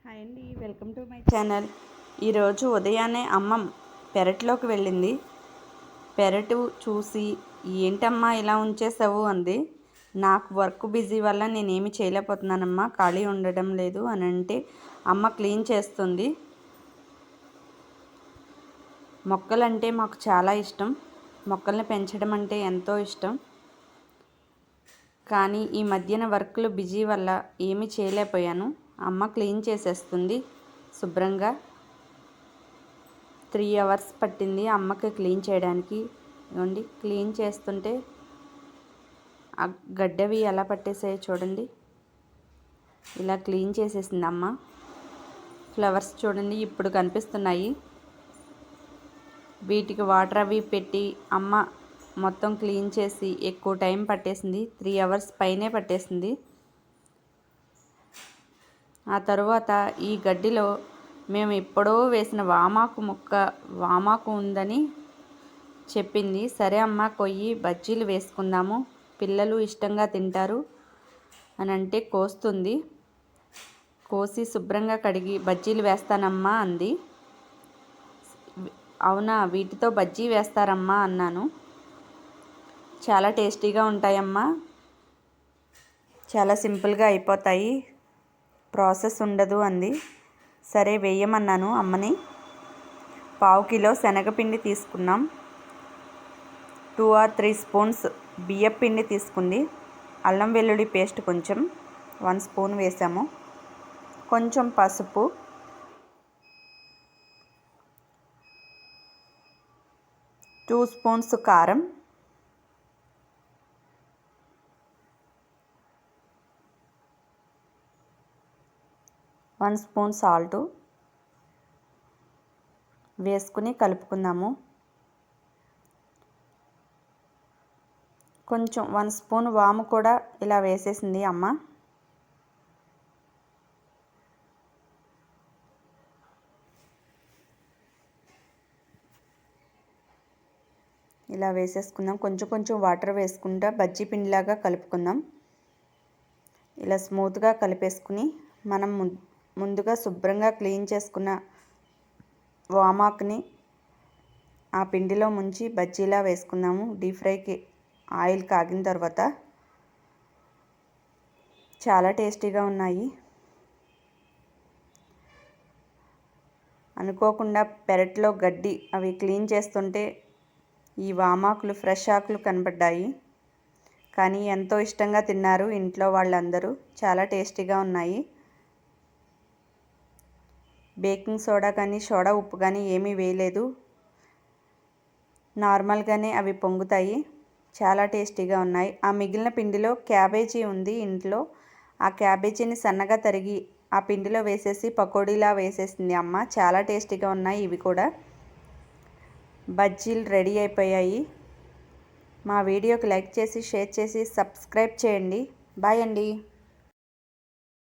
Hi అండి, welcome to my channel. ఈరోజు ఉదయాన్నే అమ్మ పెరట్లోకి వెళ్ళింది. పెరటు చూసి ఏంటమ్మా ఇలా ఉంచేసావు అంది. నాకు వర్క్ బిజీ వల్ల నేనేమి చేయలేకపోతున్నానమ్మా, ఖాళీ ఉండడం లేదు అని అంటే అమ్మ క్లీన్ చేస్తుంది. మొక్కలంటే మాకు చాలా ఇష్టం, మొక్కల్ని పెంచడం అంటే ఎంతో ఇష్టం. కానీ ఈ మధ్యన వర్క్లు బిజీ వల్ల ఏమీ చేయలేకపోయాను. అమ్మ క్లీన్ చేసేస్తుంది శుభ్రంగా. 3 hours పట్టింది అమ్మకి క్లీన్ చేయడానికి. ఇవ్వండి, క్లీన్ చేస్తుంటే ఆ గడ్డవి ఎలా పట్టేసాయో చూడండి. ఇలా క్లీన్ చేసేసింది అమ్మ. ఫ్లవర్స్ చూడండి ఇప్పుడు కనిపిస్తున్నాయి. వీటికి వాటర్ అవి పెట్టి అమ్మ మొత్తం క్లీన్ చేసి ఎక్కువ టైం పట్టేసింది. 3 hours పైనే పట్టేసింది. ఆ తరువాత ఈ గడ్డిలో మేము ఎప్పుడో వేసిన వామాకు ఉందని చెప్పింది. సరే అమ్మ, కొయ్యి బజ్జీలు వేసుకుందాము, పిల్లలు ఇష్టంగా తింటారు అని అంటే కోస్తుంది. కోసి శుభ్రంగా కడిగి బజ్జీలు వేస్తానమ్మా అంది. అవునా, వీటితో బజ్జీ వేస్తారమ్మా అన్నాను. చాలా టేస్టీగా ఉంటాయమ్మా, చాలా సింపుల్గా అయిపోతాయి, ప్రాసెస్ ఉండదు అంది. సరే వేయమన్నాను అమ్మని. 1/2 kilo శనగపిండి తీసుకున్నాం. 2 or 3 spoons బియ్యం పిండి తీసుకుంది. అల్లం వెల్లుల్లి పేస్ట్ కొంచెం 1 spoon వేసాము. కొంచెం పసుపు, 2 spoons కారం, వన్ స్పూన్ సాల్ట్ వేసుకుని కలుపుకుందాము. కొంచెం 1 spoon వాము కూడా ఇలా వేసేసింది అమ్మ. ఇలా వేసేసుకుందాం. కొంచెం కొంచెం వాటర్ వేసుకుంటా బజ్జీ పిండిలాగా కలుపుకుందాం. ఇలా స్మూత్గా కలిపేసుకుని మనం ముందుగా శుభ్రంగా క్లీన్ చేసుకున్న వామాకుని ఆ పిండిలో ముంచి బజ్జీలా వేసుకుందాము. డీప్ ఫ్రైకి ఆయిల్ కాగిన తర్వాత చాలా టేస్టీగా ఉన్నాయి. అనుకోకుండా పెరట్లో గడ్డి అవి క్లీన్ చేస్తుంటే ఈ వామాకులు ఫ్రెష్ ఆకులు కనబడ్డాయి. కానీ ఎంతో ఇష్టంగా తిన్నారు ఇంట్లో వాళ్ళందరూ. చాలా టేస్టీగా ఉన్నాయి. బేకింగ్ సోడా కానీ సోడా ఉప్పు కానీ ఏమీ వేయలేదు. నార్మల్గానే అవి పొంగుతాయి. చాలా టేస్టీగా ఉన్నాయి. ఆ మిగిలిన పిండిలో క్యాబేజీ ఉంది ఇంట్లో. ఆ క్యాబేజీని సన్నగా తరిగి ఆ పిండిలో వేసేసి పకోడీలా వేసేసింది అమ్మ. చాలా టేస్టీగా ఉన్నాయి ఇవి కూడా. బజ్జీలు రెడీ అయిపోయాయి. మా వీడియోకి లైక్ చేసి షేర్ చేసి సబ్స్క్రైబ్ చేయండి. బాయ్ అండి.